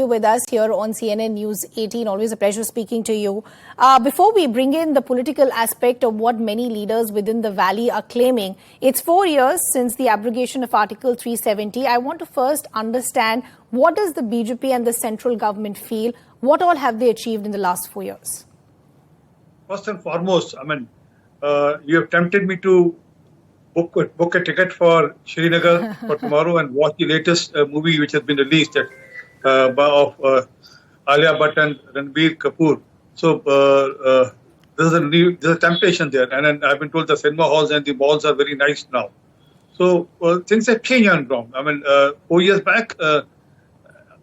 you with us here on CNN News 18. Always a pleasure speaking to you. Before we bring in the political aspect of what many leaders within the valley are claiming, it's 4 years since the abrogation of Article 370. I want to first understand, what does the BJP and the central government feel? What all have they achieved in the last 4 years? First and foremost, you have tempted me to book a ticket for Srinagar for tomorrow and watch the latest movie which has been released of Alia Bhatt and Ranbir Kapoor. So there's a temptation there, and I've been told the cinema halls and the malls are very nice now. So things have changed on ground. 4 years back,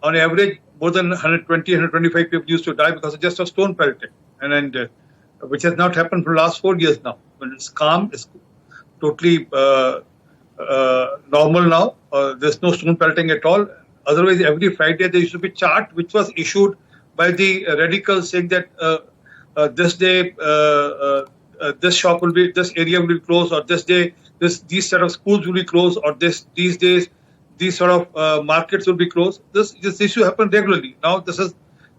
on average, more than 120, 125 people used to die because of just a stone pelting, and which has not happened for the last 4 years now. When it's calm, it's totally normal now. There's no stone pelting at all. Otherwise, every Friday there used to be a chart which was issued by the radicals saying that this day this shop will be, this area will be closed, or this day these set of schools will be closed, or these days these sort of markets will be closed. This issue happened regularly. Now this is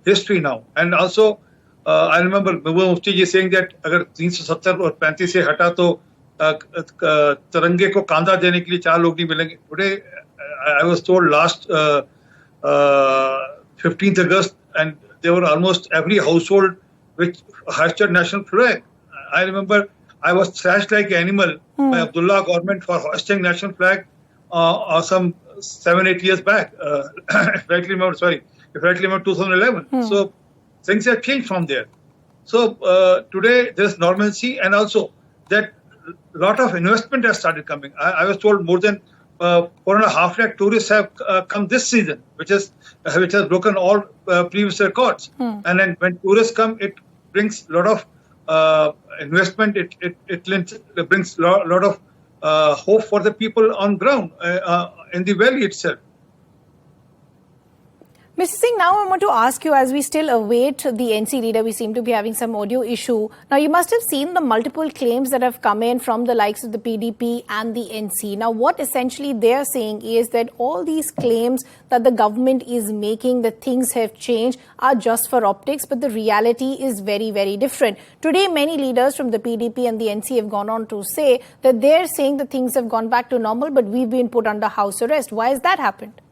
history now, and also I remember Mufti ji saying that अगर 370 और 35 से हटा तो तिरंगे को कांधा देने के लिए 4 लोग नहीं मिलेंगे. Today, I was told last 15th August, and there were almost every household which hoisted national flag. I remember I was thrashed like an animal by Abdullah government for hoisting national flag some 7-8 years back. If I rightly remember 2011. So things have changed from there. So today there's normalcy, and also that a lot of investment has started coming. I was told more than 4.5 lakh tourists have come this season, which has broken all previous records. And then when tourists come, it brings a lot of investment. It brings a lot of hope for the people on ground in the valley itself. Mr. Singh, now I want to ask you, as we still await the NC leader, we seem to be having some audio issue. Now, you must have seen the multiple claims that have come in from the likes of the PDP and the NC. Now, what essentially they're saying is that all these claims that the government is making, that things have changed, are just for optics, but the reality is very, very different. Today, many leaders from the PDP and the NC have gone on to say that they're saying that things have gone back to normal, but we've been put under house arrest. Why has that happened?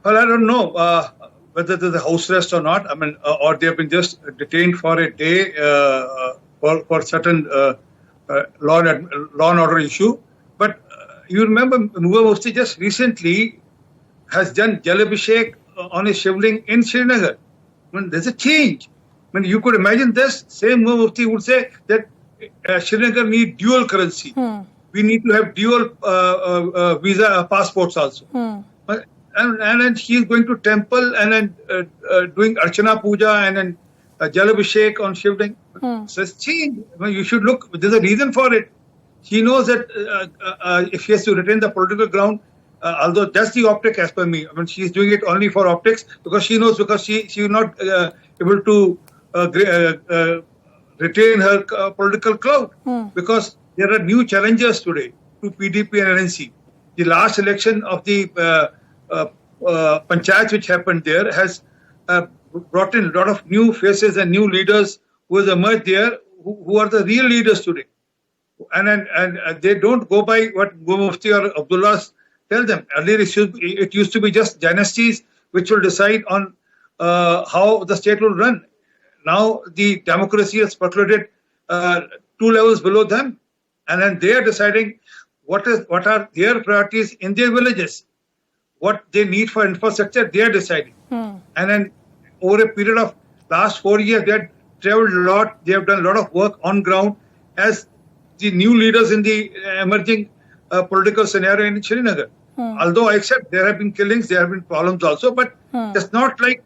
Well, I don't know whether there's a house arrest or not. Or they have been just detained for a day for certain law and order issue. But you remember, Muba Mufti just recently has done Jal Abhishek on a shivling in Srinagar. There's a change. You could imagine this. Same Muba Mufti would say that Srinagar need dual currency. We need to have dual visa passports also. And then she is going to temple and then doing Archana Puja and then Jal Abhishek on shivling. So it's change. You should look. There's a reason for it. She knows that if she has to retain the political ground, although that's the optic as per me. She's doing it only for optics because she knows, because she will not able to retain her political clout because there are new challenges today to PDP and NC. The last election of the Panchayat which happened there has brought in a lot of new faces and new leaders who has emerged there, who are the real leaders today. And they don't go by what Mufti or Abdullah tell them. Earlier it used to be just dynasties which will decide on how the state will run. Now the democracy has percolated 2 levels below them, and then they are deciding what are their priorities in their villages. What they need for infrastructure, they are deciding. And then over a period of last 4 years, they have traveled a lot. They have done a lot of work on ground as the new leaders in the emerging political scenario in Srinagar. Although I accept there have been killings, there have been problems also, but it's not like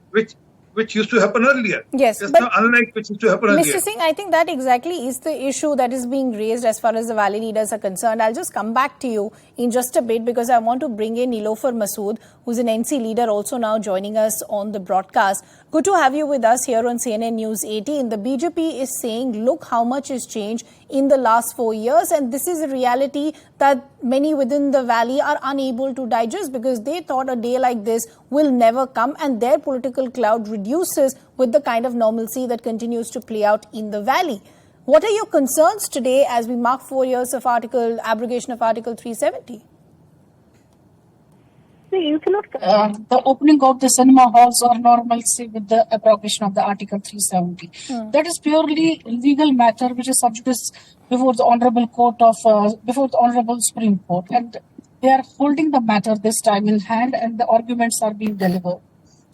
which used to happen earlier. Yes, it's not unlike which used to happen earlier. Mr. Singh, I think that exactly is the issue that is being raised as far as the valley leaders are concerned. I'll just come back to you in just a bit because I want to bring in Nilofer Masood, who's an NC leader, also now joining us on the broadcast. Good to have you with us here on CNN News 18. The BJP is saying, look how much has changed in the last 4 years, and this is a reality that many within the valley are unable to digest because they thought a day like this will never come, and their political cloud reduces with the kind of normalcy that continues to play out in the valley. What are your concerns today as we mark 4 years of abrogation of Article 370? You cannot. The opening of the cinema halls or normalcy with the abrogation of the Article 370. That is purely legal matter which is subject before the Honorable Court of before the Honorable Supreme Court, and they are holding the matter this time in hand, and the arguments are being delivered.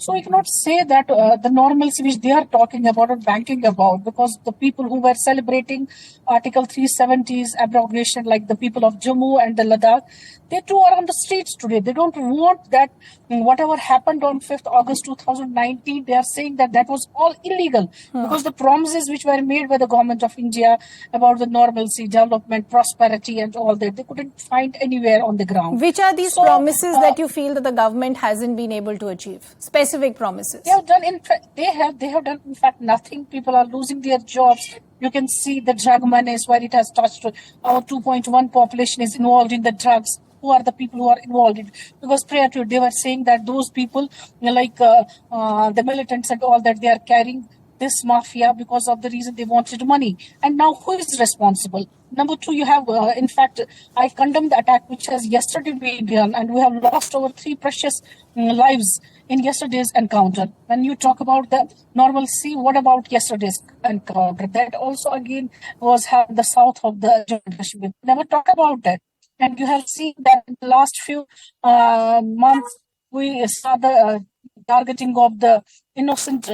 So we cannot say that the normalcy which they are talking about or banking about, because the people who were celebrating Article 370's abrogation, like the people of Jammu and the Ladakh, they too are on the streets today. They don't want that whatever happened on 5th August 2019, they are saying that that was all illegal because the promises which were made by the government of India about the normalcy, development, prosperity and all that, they couldn't find anywhere on the ground. Which are these promises that you feel that the government hasn't been able to achieve? Specific promises. They have done, they have done in fact nothing. People are losing their jobs. You can see the drug menace where it has touched our 2.1 population is involved in the drugs. Who are the people who are involved in? Because prior to it, they were saying that those people, like the militants and all that, they are carrying this mafia because of the reason they wanted money. And now who is responsible? Number two, you have, in fact, I condemn the attack which has yesterday been done, and we have lost over 3 precious lives in yesterday's encounter. When you talk about the normalcy, what about yesterday's encounter? That also again was held in the south of the Jammu and Kashmir. Never talk about that. And you have seen that in the last few months, we saw the targeting of the innocent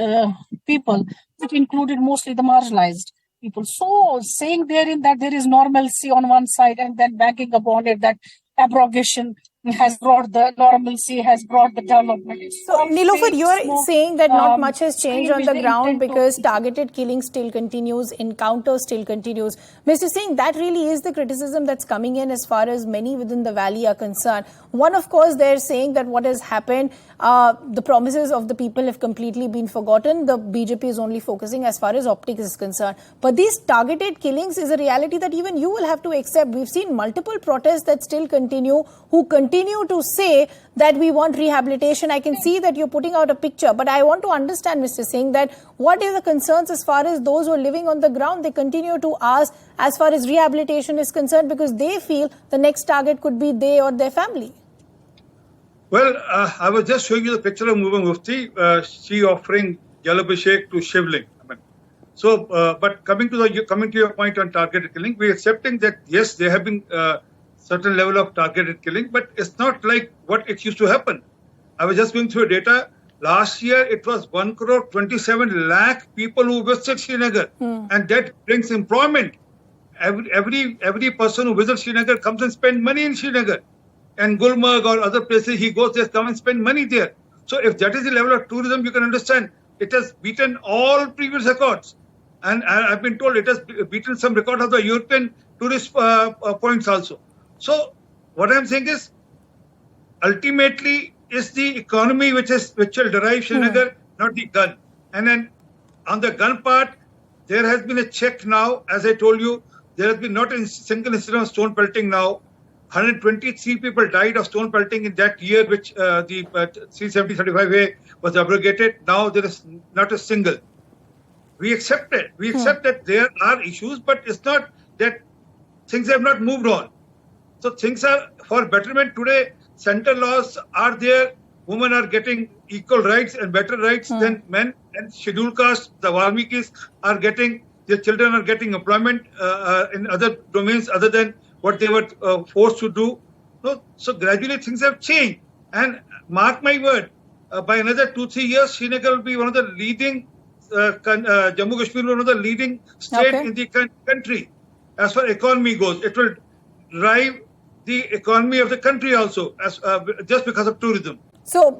people, which included mostly the marginalized people. So saying therein that there is normalcy on one side and then banking upon it that abrogation has brought the normalcy, has brought the development. So, Nilofer, you are saying that not much has changed on the ground because targeted killing still continues, encounter still continues. Mr. Singh, that really is the criticism that's coming in as far as many within the valley are concerned. One, of course, they're saying that what has happened, the promises of the people have completely been forgotten. The BJP is only focusing as far as optics is concerned. But these targeted killings is a reality that even you will have to accept. We've seen multiple protests that still continue, who continue to say that we want rehabilitation. I can see that you're putting out a picture, but I want to understand, Mr. Singh, that what are the concerns as far as those who are living on the ground? They continue to ask as far as rehabilitation is concerned because they feel the next target could be they or their family. Well, I was just showing you the picture of Muba Mufti, she offering Jal Abhishek to Shivling. But coming to your point on targeted killing, we're accepting that yes, there have been certain level of targeted killing, but it's not like what it used to happen. I was just going through data. Last year, it was 1,27,00,000 people who visited Srinagar, and that brings employment. Every person who visits Srinagar comes and spends money in Srinagar. And Gulmarg or other places, he goes there, come and spend money there. So if that is the level of tourism, you can understand it has beaten all previous records. And I've been told it has beaten some record of the European tourist points also. So what I'm saying is, ultimately, it's the economy which will derive Srinagar, not the gun. And then on the gun part, there has been a check now. As I told you, there has been not a single incident of stone pelting now. 123 people died of stone pelting in that year, which the 370-35A was abrogated. Now there is not a single. We accept it. We accept that there are issues, but it's not that things have not moved on. So things are for betterment today. Center laws are there. Women are getting equal rights and better rights than men. And scheduled castes, the Valmikis are getting, their children are getting employment in other domains other than what they were forced to do. So gradually things have changed. And mark my word, by another 2-3 years, Srinagar will be one of the leading, Jammu Kashmir one of the leading state in the country. As far as economy goes, it will drive the economy of the country also, as just because of tourism. So